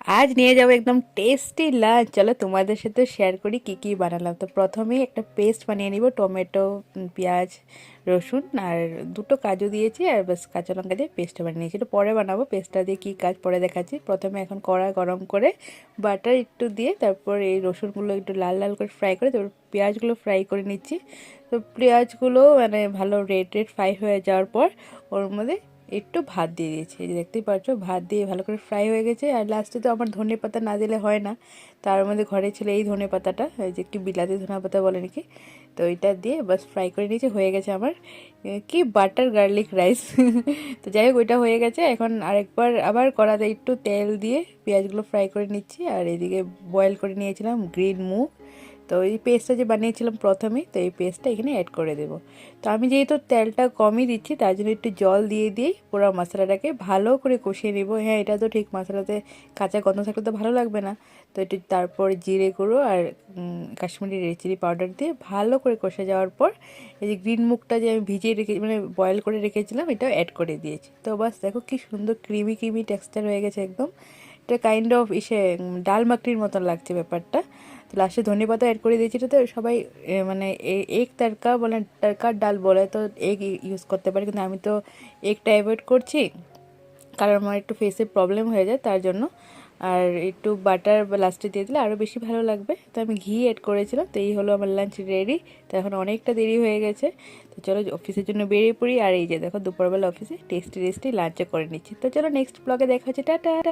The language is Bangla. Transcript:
আজ নিয়ে যাবো একদম টেস্টি লাঞ্চ। চলো তোমাদের সাথে শেয়ার করি কি কি বানালাম। তো প্রথমেই একটা পেস্ট বানিয়ে নিব, টমেটো, পেঁয়াজ, রসুন আর দুটো কাজু দিয়েছি আর বাস কাঁচা লঙ্কা দিয়ে পেস্টটা বানিয়ে নিয়েছি। এটা পরে বানাবো, পেস্টটা দিয়ে কী কাজ পরে দেখাচ্ছি। প্রথমে এখন কড়া গরম করে বাটার একটু দিয়ে তারপর এই রসুনগুলো একটু লাল লাল করে ফ্রাই করে তারপর পেঁয়াজগুলো ফ্রাই করে নিচ্ছি। তো পেঁয়াজগুলো মানে ভালো রেড রেড ফ্রাই হয়ে যাওয়ার পর ওর মধ্যে একটু ভাত দিয়ে দিয়েছি। এই যে দেখতেই পাচ্ছ, ভাত দিয়ে ভালো করে ফ্রাই হয়ে গেছে। আর লাস্টে তো আমার ধনে পাতা না দিলে হয় না, তার মধ্যে ঘরে ছিল এই ধনে পাতাটা, এই যে কি বিলাতি ধনে পাতা বলে নাকি। তো এটা দিয়ে বাস ফ্রাই করে নিয়েছি, হয়ে গেছে আমার কি বাটার গার্লিক রাইস। তো যাই হোক, ওইটা হয়ে গেছে। এখন আরেকবার আবার কড়াতে একটু তেল দিয়ে পেঁয়াজগুলো ফ্রাই করে নিচ্ছি। আর এদিকে বয়েল করে নিয়েছিলাম গ্রিন মুগ। তো এই পেস্টটা যে বানিয়েছিলাম প্রথমেই, তো এই পেস্টটা এখানে অ্যাড করে দেবো। তো আমি যেহেতু তেলটা কমই দিচ্ছি তার জন্য একটু জল দিয়ে দিয়েই পুরো মশলাটাকে ভালো করে কষিয়ে নেব। হ্যাঁ, এটা তো ঠিক, মশলাতে কাঁচা গন্ধ থাকলে তো ভালো লাগবে না। তো একটু তারপর জিরে গুঁড়ো আর কাশ্মীরি রেড চিলি পাউডার দিয়ে ভালো করে কষে যাওয়ার পর এই যে গ্রিন মুগটা যে আমি ভিজিয়ে রেখে মানে বয়েল করে রেখেছিলাম, এটাও অ্যাড করে দিয়েছি। তো বাস দেখো কি সুন্দর ক্রিমি ক্রিমি টেক্সচার হয়ে গেছে একদম। এটা কাইন্ড অফ ডাল মাখনির মতন লাগছে ব্যাপারটা। তো লাস্টে ধনেপাতা অ্যাড করে দিয়েছি। তো সবাই মানে এগ তড়কা বলে, তড়কার ডাল বলে, তো এগ ইউজ করতে পারে, কিন্তু আমি তো এগটা অ্যাভয়েড করছি কারণ আমার একটু ফেসে প্রবলেম হয়ে যায় তার জন্য। আর একটু বাটার বা লাস্টে দিয়ে দিলে আরও বেশি ভালো লাগবে। তো আমি ঘি অ্যাড করেছিলাম। তো এই হলো আমার লাঞ্চ রেডি। তো এখন অনেকটা দেরি হয়ে গেছে, তো চলো অফিসের জন্য বেরিয়ে পড়ি। আর এই যে দেখো দুপুরবেলা অফিসে টেস্টি টেস্টি লাঞ্চও করে নিচ্ছি। তো চলো নেক্সট ব্লগে দেখা হচ্ছে, টাটা।